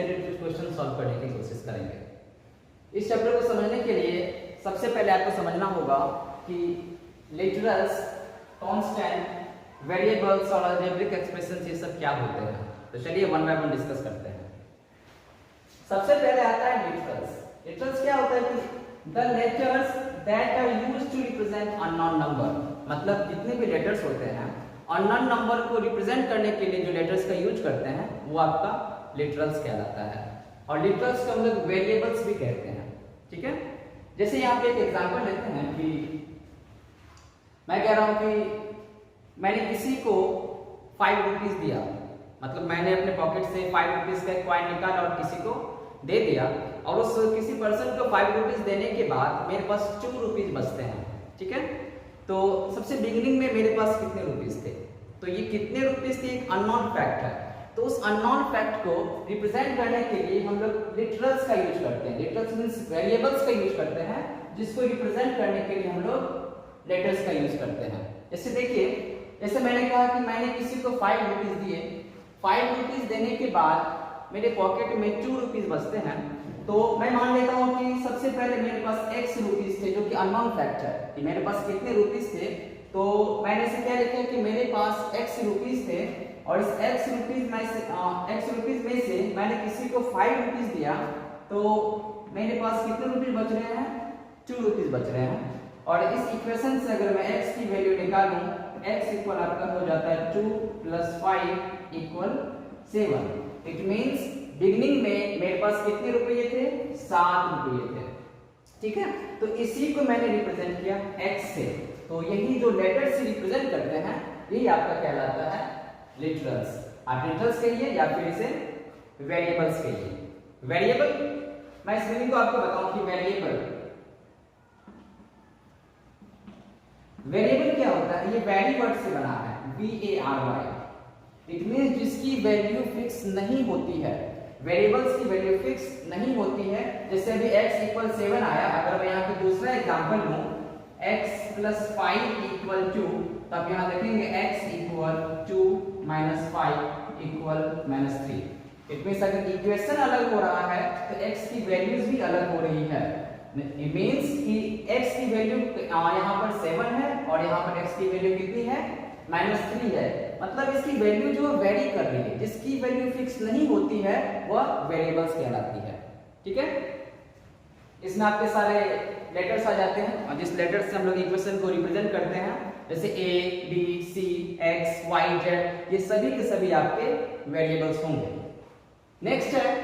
Related कुछ question solve करने की कोशिश करेंगे। इस चैप्टर को समझने के लिए सबसे पहले आपको समझना होगा कि लिटरल्स, कांस्टेंट, वेरिएबल्स और अलजेब्रिक एक्सप्रेशंस ये सब क्या होते हैं। तो चलिए वन बाय वन डिस्कस करते हैं। सबसे पहले आता है लिटरल्स। लिटरल्स क्या होता है कि the letters that are used to represent unknown number, मतलब जितने भी लेटर्स होते हैं अननोन नंबर को रिप्रेजेंट करने के लिए जो लेटर्स का यूज करते हैं वो आपका लिटरल्स कहलाता है। और लिटरल्स को हम लोग वेरिएबल्स भी कहते हैं, ठीक है। जैसे यहाँ पे एक एग्जांपल लेते हैं कि मैं कह रहा हूँ कि मैंने किसी को 5 रुपीज दिया, मतलब मैंने अपने पॉकेट से 5 रुपीज का एक कॉइन निकाला और किसी को दे दिया, और उस किसी पर्सन को 5 रुपीज देने के बाद मेरे पास 2 रुपीज बचते हैं, ठीक है। तो सबसे बिगिनिंग में मेरे पास कितने रुपीज थे, तो ये कितने रुपीज थे एक अननोन फैक्ट है। तो उस अननोन फैक्ट को रिप्रेजेंट करने के लिए हम लोग लिटरल्स का यूज करते हैं। लिटरल्स मींस वेरिएबल्स का यूज करते हैं, जिसको रिप्रेजेंट करने के लिए हम लोग लेटर्स का यूज करते हैं। जैसे देखिए, जैसे मैंने कहा कि मैंने किसी को 5 रुपीज दिए, 5 रुपीज देने के बाद मेरे पॉकेट में 2 रुपीज बचते हैं, तो मैं मान लेता हूँ कि सबसे पहले मेरे पास x रुपीज थे, जो कि अननोन फैक्ट है कि मेरे पास कितने रुपीज थे। तो मैंने इसे क्या लिखा कि मेरे पास x रुपीज थे, और इस x रुपीज में से मैंने किसी को 5 रुपीज दिया, तो मेरे पास कितने रुपीज बच रहे हैं, 2 रुपीज बच रहे हैं। और इस इक्वेशन से अगर मैं x की वैल्यू निकालूं, x इक्वल आपका हो जाता है 2 + 5 = 7। इट मींस बिगिनिंग में मेरे पास कितने रुपये थे, 7 रुपये थे, ठीक है। तो इसी को मैंने रिप्रेजेंट किया x से। तो यही जो लेटर से रिप्रेजेंट करते हैं यही आपका कहलाता है लिटरल्स। आप लिटरल्स कहिए या फिर इसे वेरिएबल्स कहिए। वेरिएबल, मैं इस मीनिंग को आपको बताऊं कि वेरिएबल क्या होता है। ये वैरी वर्ड से बना है, VARY। इट मींस जिसकी वैल्यू फिक्स नहीं होती है। वेरिएबल्स की वैल्यू फिक्स नहीं होती है। जैसे अभी x = 7 आया, अगर मैं यहाँ पे दूसरा एग्जांपल लूं x + 5 = 2, तो आप यहाँ देखेंगे x = 2 - 5 = -3। इट मींस अगर इक्वेशन अलग हो रहा है तो x की वैल्यूज भी अलग हो रही है। इट मींस कि x की वैल्यू यहाँ पर 7 है और यहाँ पर x की वैल्यू कितनी है, -3 है। मतलब इसकी वैल्यू जो वेरी कर रही है, जिसकी वैल्यू फिक्स नहीं होती है वह वेरिएबल्स कहलाती है, ठीक है। इसमें आपके सारे लेटर्स आ जाते हैं, और जिस लेटर से हम लोग इक्वेशन को रिप्रेजेंट करते हैं, जैसे A, B, C, X, Y, Z, ये सभी के सभी आपके वेरिएबल्स होंगे। नेक्स्ट है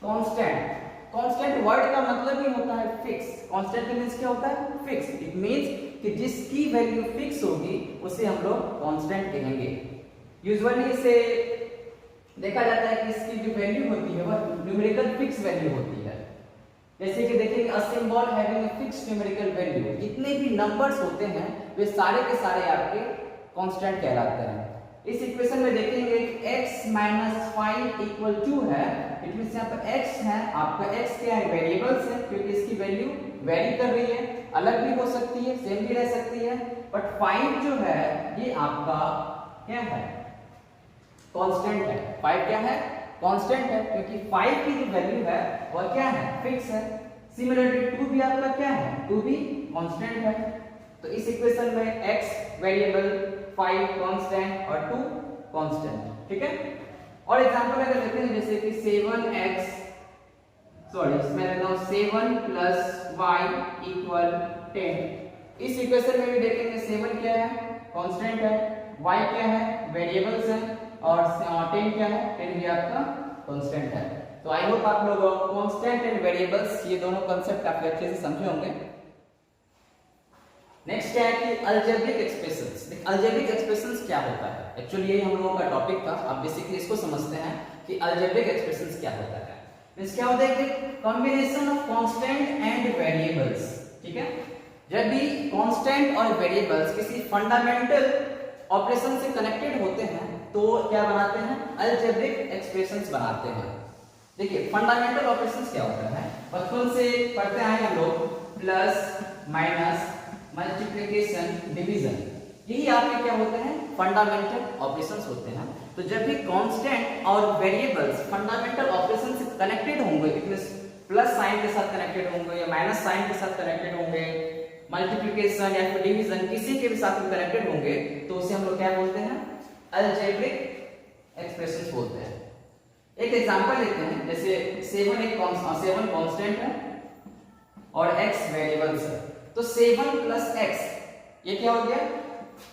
कांस्टेंट। कांस्टेंट वर्ड का मतलब ही होता है फिक्स। कांस्टेंट मींस क्या होता है, फिक्स। इट मींस कि जिसकी वैल्यू फिक्स होगी उसे हम लोग कांस्टेंट कहेंगे। यूजुअली इसे देखा जाता है कि इसकी जो वैल्यू होती है वह न्यूमेरिकल फिक्स वैल्यू होती है। जैसे कि देखिए, a symbol having a fixed numerical value, जितने भी नंबर्स होते हैं वे सारे के सारे आपके कांस्टेंट कहलाते हैं। इस इक्वेशन में देखेंगे x - 5 = 2 है। इट मींस यहाँ पर x है, आपका x क्या है, वेरिएबल्स है, क्योंकि इसकी वैल्यू वेरी कर रही है, अलग भी हो सकती है, सेम भी रह सकती है। बट 5 जो है ये आपका क्या है, कांस्टेंट है। 5 क्या है, कांस्टेंट है, क्योंकि 5 की जो वैल्यू है वह क्या है, फिक्स है। सिमिलरली 2 भी आपका क्या है, 2 भी कांस्टेंट है। तो इस इक्वेशन में x वेरिएबल, 5 कांस्टेंट और 2 कांस्टेंट, ठीक है। और एग्जांपल अगर लेते हैं, जैसे कि 7 + y = 10। इस इक्वेशन में भी देखेंगे 7 क्या है, कांस्टेंट है, y क्या है, वेरिएबल्स है, और 10 क्या है, 10 भी आपका कांस्टेंट है। तो आई होप आप लोग कांस्टेंट एंड वेरिएबल्स ये दोनों कांसेप्ट काफी अच्छे से समझे होंगे। नेक्स्ट क्या है कि अलजेब्रिक एक्सप्रेशंस। अलजेब्रिक एक्सप्रेशंस क्या होता है, एक्चुअली ये हम लोगों का टॉपिक था। अब बेसिकली इसको समझते हैं कि अलजेब्रिक एक्सप्रेशंस क्या होता है। मींस क्या होता है कि combination of constant and variables, ठीक है। जब भी कांस्टेंट और वेरिएबल्स किसी फंडामेंटल ऑपरेशन से कनेक्टेड होते हैं तो क्या बनाते हैं, अलजेब्रिक एक्सप्रेशंस बनाते हैं। देखिए, फंडामेंटल ऑपरेशंस क्या होता है, बचपन से पढ़ते आए हम लोग, प्लस, माइनस, मल्टीप्लिकेशन, डिवीजन, यही आपके क्या होते हैं, फंडामेंटल ऑपरेशंस होते हैं। तो जब भी कांस्टेंट और वेरिएबल्स फंडामेंटल ऑपरेशन से कनेक्टेड होंगे, इट मींस प्लस साइन के साथ कनेक्टेड होंगे या माइनस साइन के साथ कनेक्टेड होंगे, मल्टीप्लिकेशन या फिर डिवीजन किसी के भी साथ में कनेक्टेड होंगे, तो उसे हम लोग क्या बोलते हैं? अलजेब्रिक एक्सप्रेशंस बोलते हैं। एक एग्जांपल लेते हैं, जैसे 7 कांस्टेंट है और x वेरिएबल्स है, तो 7 प्लस x ये क्या हो गया?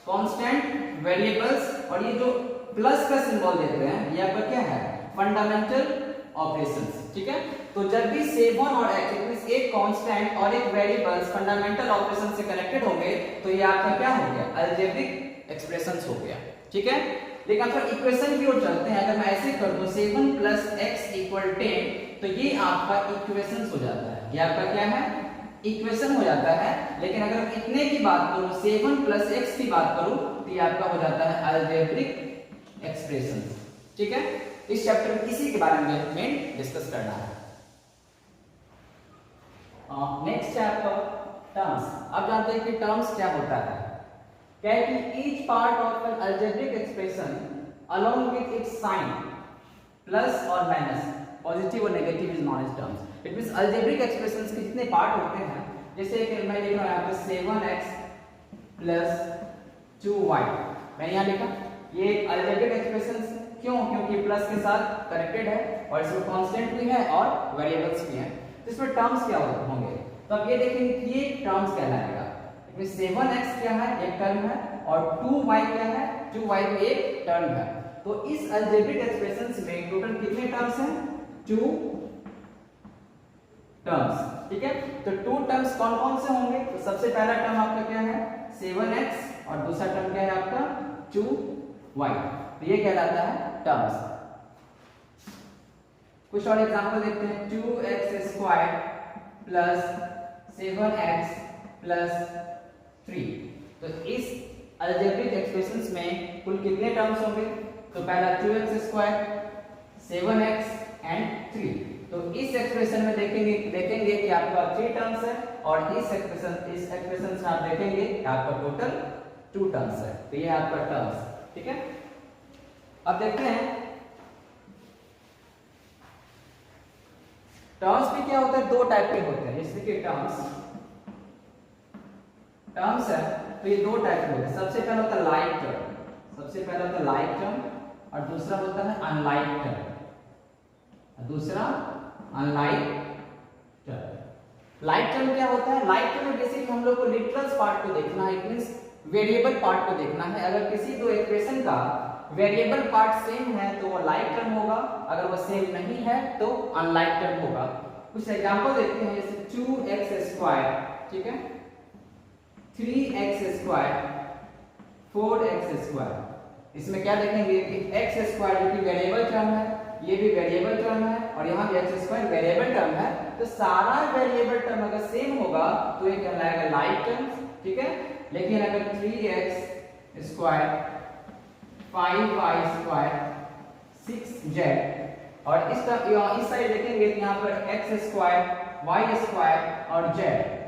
कांस्टेंट वेरिएबल्स, और ये जो प्लस का सिंबल देते हैं ये आपका क्या है? Fundamental operations. ठीक है, तो जब भी 7 और x मींस एक कांस्टेंट और एक वेरिएबल्स फंडामेंटल ऑपरेशन से कनेक्टेड होंगे, तो ये आपका क्या हो गया? अलजेब्रिक एक्सप्रेशंस हो गया। ठीक है, लेकिन अगर इक्वेशन की ओर चलते हैं, अगर मैं ऐसे कर दूं 7 प्लस x इक्वल 10, तो ये आपका इक्वेशंस हो जाता है। ये आपका क्या है? इक्वेशन हो जाता है। लेकिन अगर मैं इतने की बात करूं, 7 प्लस x की बात करूं, तो ये आपका हो जाता है अलजेब्रिक एक्सप्रेशंस। ठीक है, इस चैप्टर में इसी के बारे में मेन डिस्कस करना है। Next chapter terms. अब जानते हैं कि टर्म्स क्या होता है। क्या है कि each part of an algebraic expression along with its sign plus और माइनस पॉजिटिव और negative is known as terms. It means algebraic expressions के जितने पार्ट होते हैं, जैसे कि मैं लिख रहा हूं यहां पे 7x प्लस 2y, मैंने यहां लिखा ये एक अलजेब्रिक एक्सप्रेशंस है। क्यों? क्योंकि प्लस के साथ कनेक्टेड है और इसमें कांस्टेंट भी है और वेरिएबल्स भी हैं, तो इसमें टर्म्स क्या होंगे? तो अब ये देखेंगे कि ये टर्म्स कहलाएगा। 7x क्या है? एक टर्म है, और 2y क्या है? 2y भी एक टर्म है। तो इस अलजेब्रिक एक्सप्रेशंस में टोटल कितने टर्म्स हैं? 2 टर्म्स। ठीक है, तो 2 टर्म्स कौन कौन से होंगे? तो सबसे पहला टर्म आपका क्या है? 7x, और दूसरा टर्म क्या है आपका? 2y। तो ये कहलाता है टर्म्स। कुछ और एग्जांपल देखते हैं। 2x square plus 7x plus 3। तो इस अलजेब्रिक एक्सप्रेशंस में कुल कितने टर्म्स होंगे? तो पहला 2x स्क्वायर, 7x एंड 3। तो इस एक्सप्रेशन में देखेंगे कि आपका 3 टर्म्स है, और इस एक्सप्रेशन में आप देखेंगे कि आपका टोटल 2 टर्म्स है। तो ये आपका टर्म्स। ठीक है, अब देखते हैं टर्म्स भी क्या होता है? 2 टाइप के होते हैं। जैसे कि टर्म्स है तो ये 2 टाइप के होते हैं। सबसे पहला होता है लाइक टर्म, और दूसरा होता है अनलाइक टर्म। लाइक टर्म क्या होता है? लाइक टर्म में बेसिकली हम लोग को लिटरल्स पार्ट को देखना है, इट मींस वेरिएबल पार्ट को देखना है। अगर किसी दो एक्सप्रेशन का वेरिएबल पार्ट सेम है तो वो लाइक टर्म होगा, अगर वो सेम नहीं है तो अनलाइक टर्म होगा। कुछ एग्जांपल देखते हैं, जैसे 2x स्क्वायर, ठीक है, 3x स्क्वायर, 4x स्क्वायर। इसमें क्या देखेंगे कि x स्क्वायर जो कि वेरिएबल टर्म है, ये भी वेरिएबल टर्म है, और यहाँ भी x स्क्वायर वेरिएबल टर्म है, तो सारा वेरिएबल टर्म अगर सेम होगा तो ये कहलाएगा लाइक टर्म। ठीक है, लेकिन अगर 3x square, 5y square, 6z, और इस साइड देखेंगे तो यहाँ पर x स्क्वायर, y स्क्वायर और z,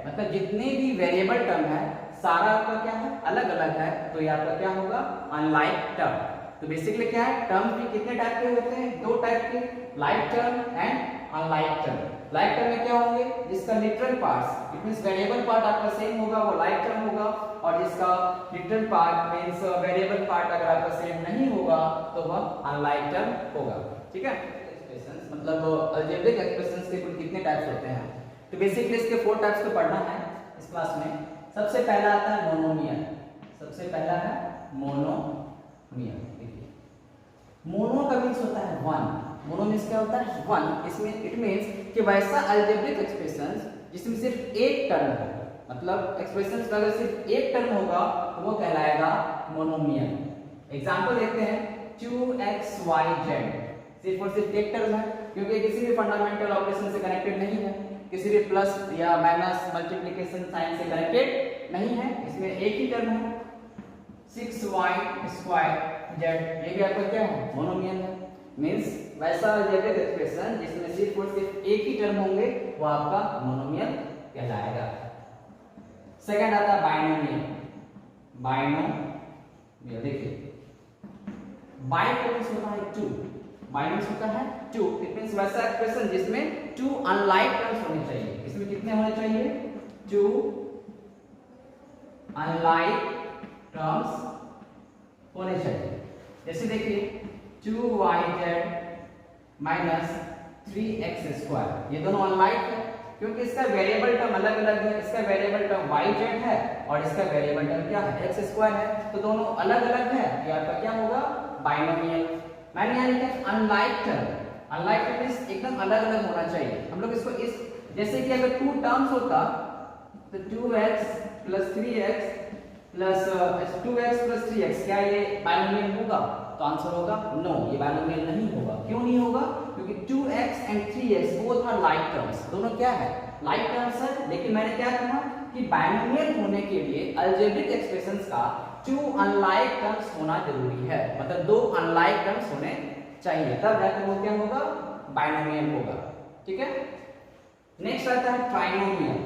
मतलब जितने भी वेरिएबल टर्म है सारा आपका क्या है? अलग अलग है, तो ये आपका क्या होगा? Unlike term. तो बेसिकली क्या है? टर्म भी कितने टाइप के होते हैं? 2 टाइप के, like term and unlike term. Like term में क्या होंगे? जिसका literal part, it means variable part आपका सेम होगा वो लाइक टर्म होगा, और जिसका literal part means variable part अगर आपका सेम नहीं होगा तो वह अनलाइक टर्म होगा। ठीक है, एक्सप्रेशंस मतलब अलजेब्रिक एक्सप्रेशंस के कुल कितने टाइप्स होते हैं? तो बेसिकली इसके 4 टाइप्स को पढ़ना है इस क्लास में। सबसे पहला आता है मोनोमियल। सबसे पहला है मोनोमियल। देखिए, मोनो का मींस होता है 1। मोनो मींस क्या होता है? 1। इसमें इट मींस कि वैसा अलजेब्रिक एक्सप्रेशंस जिसमें सिर्फ एक टर्म हो, मतलब एक्सप्रेशंस का अगर सिर्फ एक टर्म होगा तो वो कहलाएगा मोनोमियल। एग्जांपल देखते हैं, 2xyz सिर्फ और सिर्फ एक टर्म है, क्योंकि किसी भी फंडामेंटल ऑपरेशन से कनेक्टेड नहीं है, किसी भी प्लस या माइनस मल्टीप्लिकेशन साइन से कनेक्टेड नहीं है, इसमें एक ही टर्म है। 6y स्क्वायर z, ये भी आपका क्या है? मोनोमियल है। मींस वैसा अलजेब्रिक एक्सप्रेशन जिसमें सिर्फ और सिर्फ एक ही टर्म होंगे वो आपका मोनोमियल कहलाएगा। सेकंड आता है बाइनोमियल। बाइनोमियल, देखिए बाई मीन्स होता है 2, बाई मीन्स होता है 2, इट मींस वैसा एक्सप्रेशन जिसमें 2 अनलाइक टर्म्स होने चाहिए। इसमें कितने होने चाहिए? 2 अनलाइक टर्म्स होने चाहिए। जैसे देखिए 2yz माइनस 3x², ये दोनों अनलाइक है क्योंकि इसका वेरिएबल टर्म अलग अलग है। इसका वेरिएबल टर्म yz है और इसका वेरिएबल टर्म क्या है? x² है, तो दोनों अलग अलग है। ये आपका क्या होगा? बाइनोमियल। मैंने यहाँ लिखा unlike term, unlike term means एकदम अलग अलग होना चाहिए। हम लोग इसको इस जैसे कि अगर 2 टर्म्स होता तो 2x + 3x plus 2x + 3x, क्या ये बाइनोमियल होगा? तो आंसर होगा नो, ये बाइनोमियल नहीं होगा। क्यों नहीं होगा? क्योंकि 2x and 3x both are like terms, दोनों क्या है? लाइक टर्म्स है। लेकिन मैंने क्या कहा कि बाइनोमियल होने के लिए अलजेब्रिक एक्सप्रेशंस का 2 अनलाइक टर्म्स होना जरूरी है, मतलब 2 अनलाइक टर्म्स होने चाहिए, तब जाकर वो क्या होगा? बाइनोमियल होगा। ठीक है। नेक्स्ट आता है ट्राइनोमियल।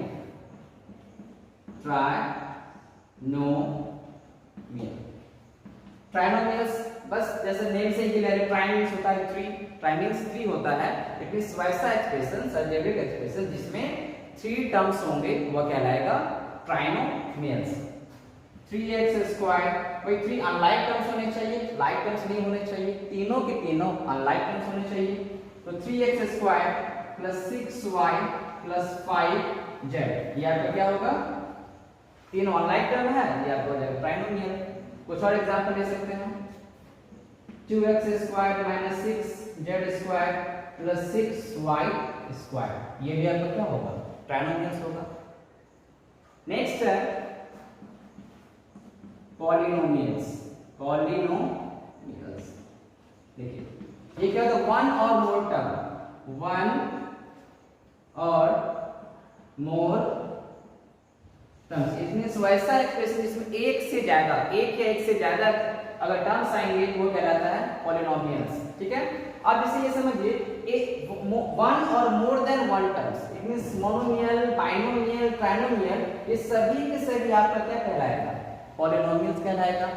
ट्राइनोमियल्स बस जैसे नेम से ही ले रहे, ट्राइन मींस होता है 3, ट्राइन मींस 3 होता है। इट मींस वैसा एक्सप्रेशन, अलजेब्रिक एक्सप्रेशन जिसमें 3 टर्म्स होंगे वह कहलाएगा ट्राइनोमियल्स। 3x², कोई 3 अनलाइक टर्म्स होने चाहिए, लाइक टर्म्स नहीं होने चाहिए, तीनों के तीनों अनलाइक टर्म्स होने चाहिए। तो 3x² + 6y + 5z, ये आपका क्या होगा? तीनों अनलाइक टर्म है, ये आपका हो जाएगा ट्राइनोमियल। कुछ और एग्जांपल ले सकते हैं। 2x² - 6z² + 6y², ये भी आपका क्या होगा? ट्राइनोमियल्स होगा। नेक्स्ट है पॉलिनोमियल्स। पॉलिनोमियल्स देखिए ये क्या होगा? 1 और मोर टर्म, 1 और मोर टर्म्स। इसमें वैसा एक्सप्रेशन जिसमें एक से ज्यादा, एक या एक से ज्यादा अगर टर्म्स आएंगे तो वो कहलाता है पॉलिनोमियल्स। ठीक है। अब जैसे ये समझिए 1 और more than 1 terms, it means monomial, binomial, trinomial, ये सभी के सभी आपका क्या कहलाएगा? पॉलिनोमियल्स कहलाएगा।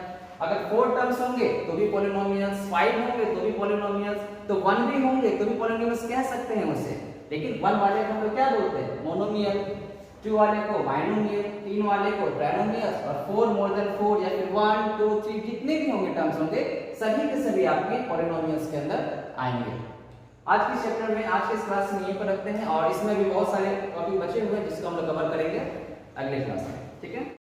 अगर 4 टर्म्स होंगे तो भी पॉलिनोमियल्स, 5 होंगे तो भी पॉलिनोमियल्स, तो 1 भी होंगे तो भी पॉलिनोमियल्स कह सकते हैं उसे। लेकिन 1 वाले को हम लोग क्या बोलते हैं? मोनोमियल, 2 वाले को बाइनोमियल, 3 वाले को ट्राइनोमियल्स, और 4 मोर देन 4 या फिर 1 2 3 जितने भी होंगे टर्म्स होंगे सभी के सभी आपके पॉलिनोमियल्स के अंदर आएंगे। आज के चैप्टर में, आज के इस क्लास में यहीं पर रखते हैं, और इसमें भी बहुत सारे टॉपिक बचे हुए हैं जिसको हम लोग कवर करेंगे अगले क्लास में।